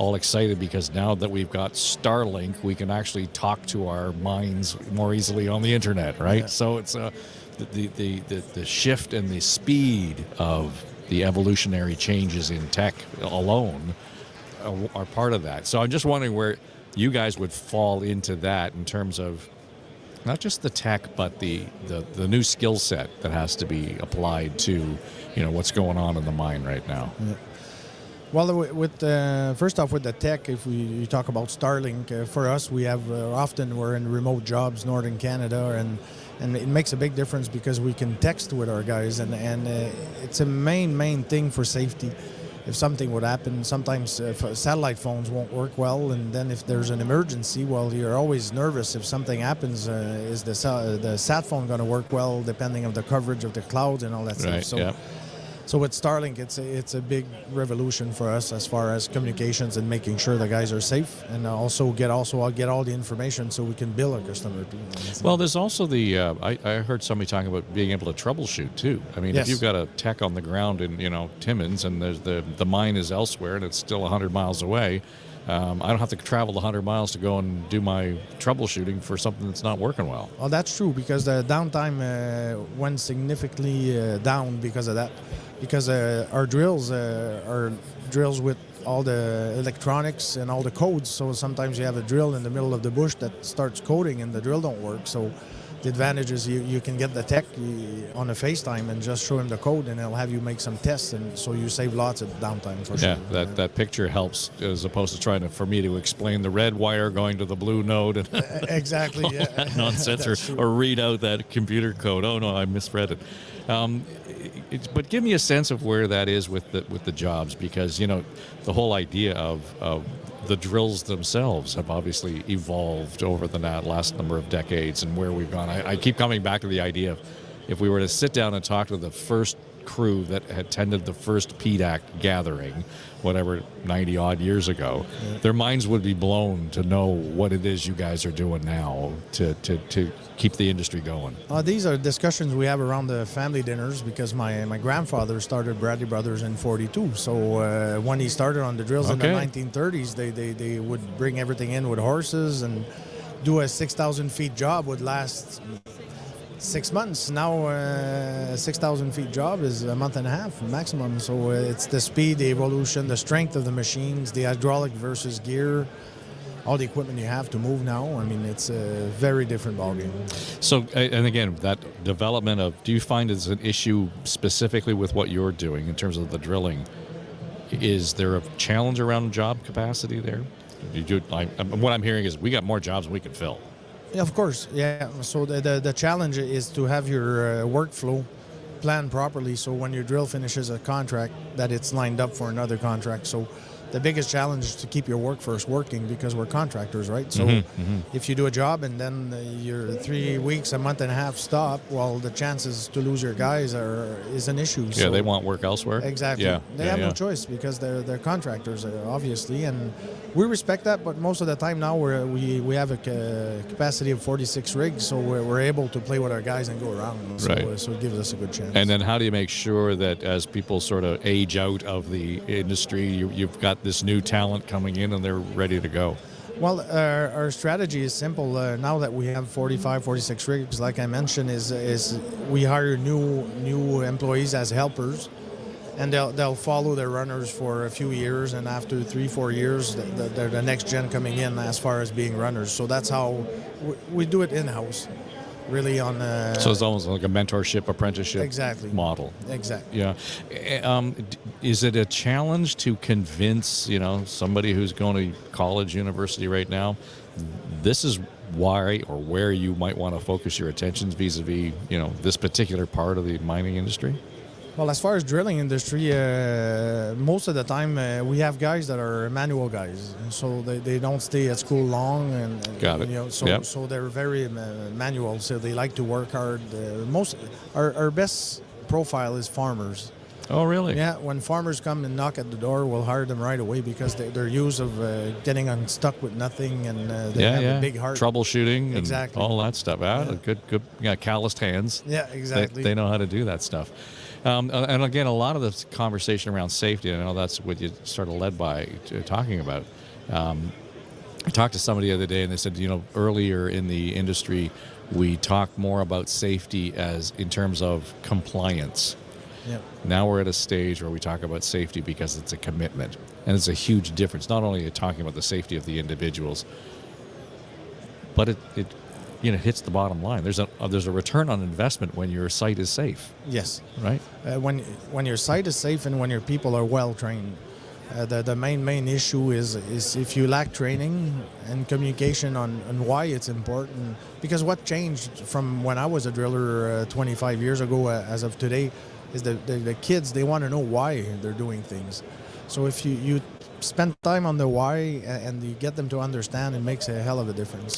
all excited because now that we've got Starlink, we can actually talk to our minds more easily on the internet, right? Yeah. So it's the shift and the speed of the evolutionary changes in tech alone are part of that. So I'm just wondering where you guys would fall into that in terms of not just the tech, but the new skill set that has to be applied to, what's going on in the mine right now. Yeah. Well, with first off with the tech, if you talk about Starlink, for us we have often we're in remote jobs, northern Canada, and it makes a big difference because we can text with our guys, and it's a main thing for safety. If something would happen, sometimes satellite phones won't work well, and then if there's an emergency, well, you're always nervous if something happens. Is the sat phone going to work well, depending on the coverage of the clouds and all that Right, stuff? So, yeah. So with Starlink, it's a big revolution for us as far as communications and making sure the guys are safe, and also get all the information so we can bill our customer too. Well, there's also I heard somebody talking about being able to troubleshoot too. I mean, Yes. if you've got a tech on the ground in Timmins and there's the mine is elsewhere and it's still 100 miles away, I don't have to travel the 100 miles to go and do my troubleshooting for something that's not working well. Well, that's true because the downtime went significantly down because of that. Because our drills are drills with all the electronics and all the codes. So sometimes you have a drill in the middle of the bush that starts coding and the drill don't work. So the advantage is you can get the tech on a FaceTime and just show him the code, and he'll have you make some tests, and so you save lots of downtime for sure. Yeah, that picture helps as opposed to for me to explain the red wire going to the blue node and exactly. Yeah, that nonsense, or read out that computer code. Oh no, I misread it. But give me a sense of where that is with the jobs, because the whole idea of the drills themselves have obviously evolved over the last number of decades and where we've gone. I keep coming back to the idea of if we were to sit down and talk to the first crew that attended the first PDAC gathering, whatever, 90 odd years ago, their minds would be blown to know what it is you guys are doing now to keep the industry going. These are discussions we have around the family dinners because my grandfather started Bradley Brothers in '42. So when he started on the drills in the 1930s, they would bring everything in with horses and do a 6,000 feet job would last 6 months. Now, 6,000 feet job is a month and a half maximum. So it's the speed, the evolution, the strength of the machines, the hydraulic versus gear, all the equipment you have to move now. I mean, it's a very different ballgame. So, and again, that development do you find it's an issue specifically with what you're doing in terms of the drilling? Is there a challenge around job capacity there? What I'm hearing is we got more jobs than we can fill. Yeah, of course, yeah. So the challenge is to have your workflow planned properly, so when your drill finishes a contract, that it's lined up for another contract. So the biggest challenge is to keep your workforce working because we're contractors, right? So if you do a job and then you're 3 weeks, a month and a half stop, well, the chances to lose your guys is an issue. Yeah, so they want work elsewhere. Exactly. Yeah, they have no choice because they're contractors, obviously, and we respect that. But most of the time now we have a capacity of 46 rigs, so we're able to play with our guys and go around. So, right. So it gives us a good chance. And then how do you make sure that as people sort of age out of the industry, you've got this new talent coming in and they're ready to go? Well, our strategy is simple. Now that we have 45, 46 rigs, like I mentioned, is we hire new employees as helpers, and they'll follow their runners for a few years, and after 3-4 years, they're the next gen coming in as far as being runners. So that's how we do it in-house. Really on so it's almost like a mentorship apprenticeship model. Exactly. Yeah. Is it a challenge to convince somebody who's going to college, university right now, this is why or where you might want to focus your attentions vis-a-vis this particular part of the mining industry? Well, as far as drilling industry, most of the time we have guys that are manual guys, so they don't stay at school long, and got it. So they're very manual. So they like to work hard. Our best profile is farmers. Oh, really? Yeah. When farmers come and knock at the door, we'll hire them right away because they're used of getting unstuck with nothing, and they have a big heart. Troubleshooting, exactly, and all that stuff. Good. Yeah, calloused hands. Yeah, exactly. They know how to do that stuff. And again, a lot of this conversation around safety, and I know that's what you sort of led by talking about. I talked to somebody the other day, and they said, earlier in the industry, we talked more about safety as in terms of compliance. Yeah. Now we're at a stage where we talk about safety because it's a commitment, and it's a huge difference. Not only are you talking about the safety of the individuals, but it hits the bottom line. There's a return on investment when your site is safe. Yes. Right. When your site is safe and when your people are well trained. The main issue is if you lack training and communication on why it's important. Because what changed from when I was a driller 25 years ago as of today is the kids, they want to know why they're doing things. So if you spend time on the why and you get them to understand, it makes a hell of a difference.